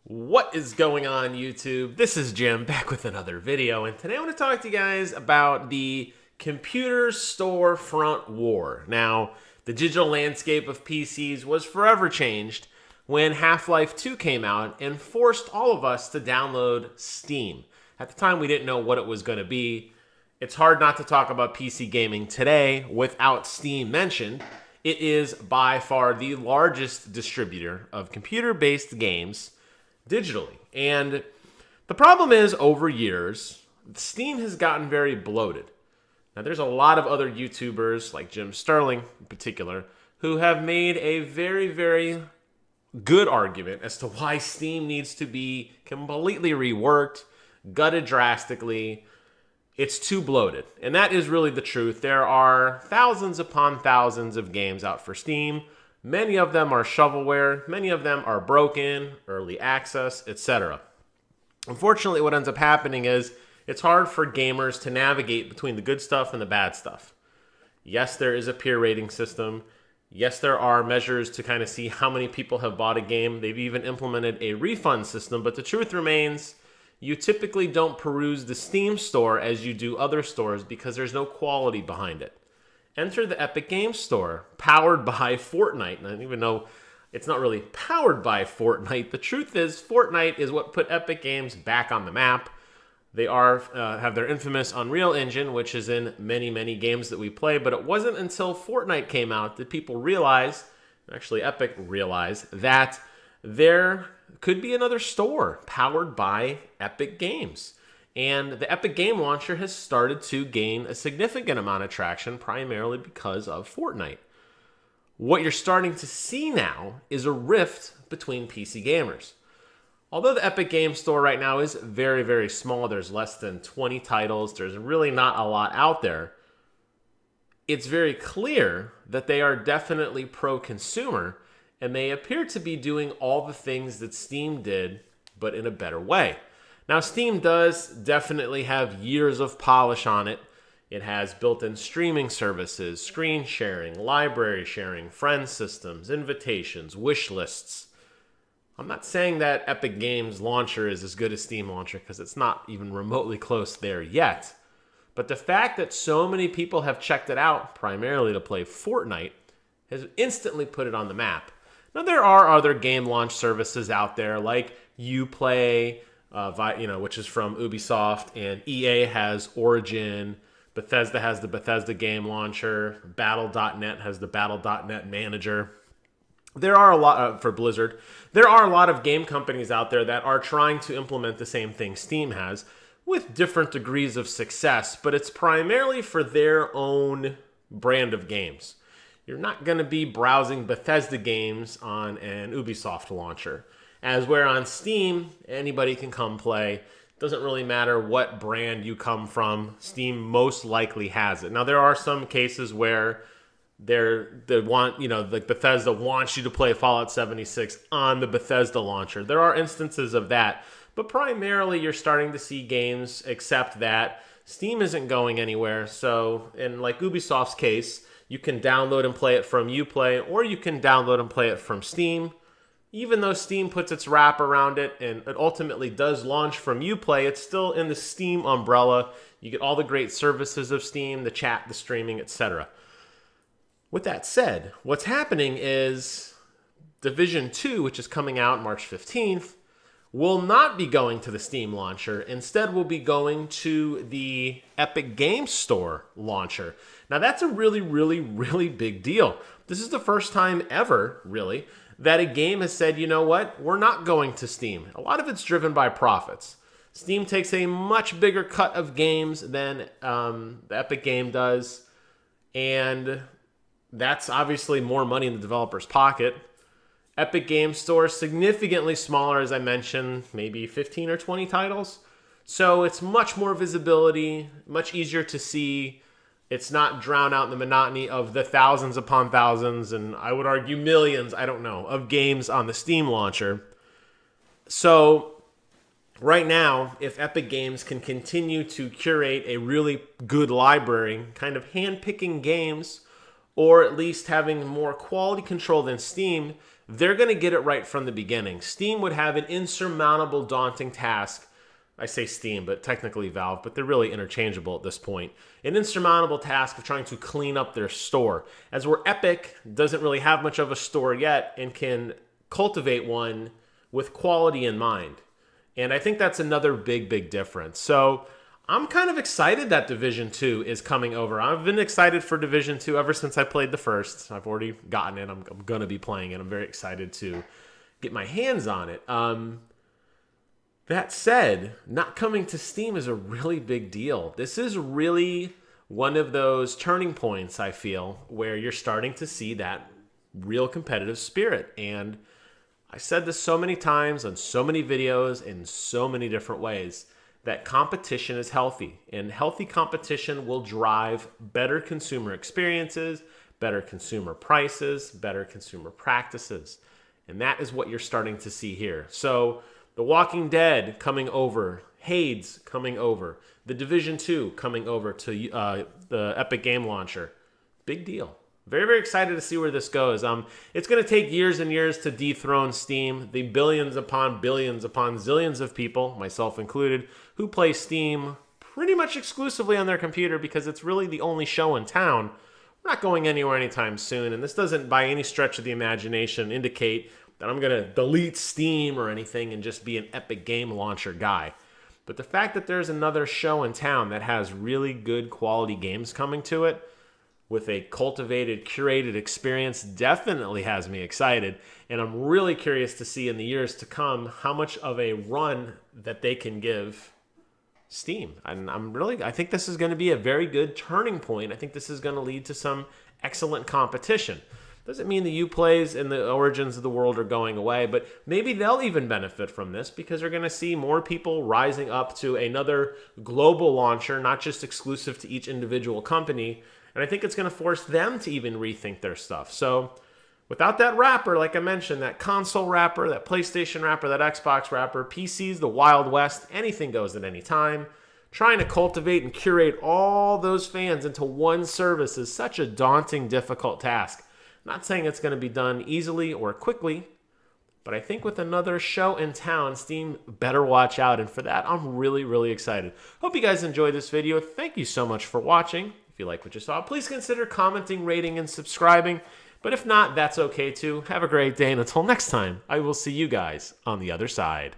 What is going on, YouTube? This is Jim back with another video, and today I want to talk to you guys about the computer storefront war. Now, the digital landscape of PCs was forever changed when Half-Life 2 came out and forced all of us to download Steam. At the time, we didn't know what it was going to be. It's hard not to talk about PC gaming today without Steam mentioned. It is by far the largest distributor of computer-based games digitally. And the problem is, over years, Steam has gotten very bloated. Now, there's a lot of other YouTubers, like Jim Sterling in particular, who have made a very, very good argument as to why Steam needs to be completely reworked, gutted drastically. It's too bloated. And that is really the truth. There are thousands upon thousands of games out for Steam. Many of them are shovelware, many of them are broken, early access, etc. Unfortunately, what ends up happening is it's hard for gamers to navigate between the good stuff and the bad stuff. Yes, there is a peer rating system. Yes, there are measures to kind of see how many people have bought a game. They've even implemented a refund system, but the truth remains, you typically don't peruse the Steam store as you do other stores because there's no quality behind it. Enter the Epic Games Store, powered by Fortnite. And I don't even know, it's not really powered by Fortnite. The truth is, Fortnite is what put Epic Games back on the map. They have their infamous Unreal Engine, which is in many, many games that we play. But it wasn't until Fortnite came out that people realized, actually Epic realized, that there could be another store powered by Epic Games. And the Epic Game Launcher has started to gain a significant amount of traction, primarily because of Fortnite. What you're starting to see now is a rift between PC gamers. Although the Epic Game Store right now is very, very small, there's less than 20 titles, there's really not a lot out there, it's very clear that they are definitely pro-consumer, and they appear to be doing all the things that Steam did, but in a better way. Now, Steam does definitely have years of polish on it. It has built-in streaming services, screen sharing, library sharing, friend systems, invitations, wish lists. I'm not saying that Epic Games Launcher is as good as Steam Launcher because it's not even remotely close there yet. But the fact that so many people have checked it out, primarily to play Fortnite, has instantly put it on the map. Now, there are other game launch services out there like Uplay, which is from Ubisoft, and EA has Origin, Bethesda has the Bethesda Game Launcher, Battle.net has the Battle.net Manager. There are a lot, for Blizzard, there are a lot of game companies out there that are trying to implement the same thing Steam has, with different degrees of success, but it's primarily for their own brand of games. You're not going to be browsing Bethesda games on an Ubisoft launcher. As where on Steam, anybody can come play. Doesn't really matter what brand you come from. Steam most likely has it. Now, there are some cases where like Bethesda wants you to play Fallout 76 on the Bethesda launcher. There are instances of that, but primarily you're starting to see games accept that. Steam isn't going anywhere. So, in like Ubisoft's case, you can download and play it from Uplay, or you can download and play it from Steam. Even though Steam puts its wrap around it and it ultimately does launch from Uplay, it's still in the Steam umbrella. You get all the great services of Steam, the chat, the streaming, etc. With that said, what's happening is Division 2, which is coming out March 15th, will not be going to the Steam launcher. Instead, will be going to the Epic Games Store launcher. Now, that's a really, really, really big deal. This is the first time ever, really, that a game has said, you know what, we're not going to Steam. A lot of it's driven by profits. Steam takes a much bigger cut of games than the Epic Game does, and that's obviously more money in the developer's pocket. Epic Game Store, significantly smaller, as I mentioned, maybe 15 or 20 titles. So it's much more visibility, much easier to see. It's not drowned out in the monotony of the thousands upon thousands, and I would argue millions, I don't know, of games on the Steam launcher. So right now, if Epic Games can continue to curate a really good library, kind of handpicking games, or at least having more quality control than Steam, they're going to get it right from the beginning. Steam would have an insurmountable, daunting task. I say Steam, but technically Valve, but they're really interchangeable at this point. An insurmountable task of trying to clean up their store. As where Epic doesn't really have much of a store yet and can cultivate one with quality in mind. And I think that's another big, big difference. So I'm kind of excited that Division 2 is coming over. I've been excited for Division 2 ever since I played the first. I've already gotten it. I'm going to be playing it. I'm very excited to get my hands on it. That said, not coming to Steam is a really big deal. This is really one of those turning points, I feel, where you're starting to see that real competitive spirit. And I said this so many times on so many videos in so many different ways, that competition is healthy. And healthy competition will drive better consumer experiences, better consumer prices, better consumer practices. And that is what you're starting to see here. So The Walking Dead coming over, Hades coming over, The Division 2 coming over to the Epic Game Launcher. Big deal. Very, very excited to see where this goes. It's going to take years and years to dethrone Steam. The billions upon zillions of people, myself included, who play Steam pretty much exclusively on their computer because it's really the only show in town. We're not going anywhere anytime soon, and this doesn't by any stretch of the imagination indicate that I'm going to delete Steam or anything and just be an Epic Game Launcher guy. But the fact that there's another show in town that has really good quality games coming to it with a cultivated, curated experience definitely has me excited. And I'm really curious to see in the years to come how much of a run that they can give Steam. And I think this is going to be a very good turning point. I think this is going to lead to some excellent competition. Doesn't mean the Uplays and the Origins of the world are going away, but maybe they'll even benefit from this because they're going to see more people rising up to another global launcher, not just exclusive to each individual company. And I think it's going to force them to even rethink their stuff. So without that wrapper, like I mentioned, that console wrapper, that PlayStation wrapper, that Xbox wrapper, PCs, the Wild West, anything goes at any time. Trying to cultivate and curate all those fans into one service is such a daunting, difficult task. Not saying it's going to be done easily or quickly, but I think with another show in town, Steam better watch out. And for that, I'm really, really excited. Hope you guys enjoyed this video. Thank you so much for watching. If you like what you saw, please consider commenting, rating, and subscribing. But if not, that's okay too. Have a great day, and until next time, I will see you guys on the other side.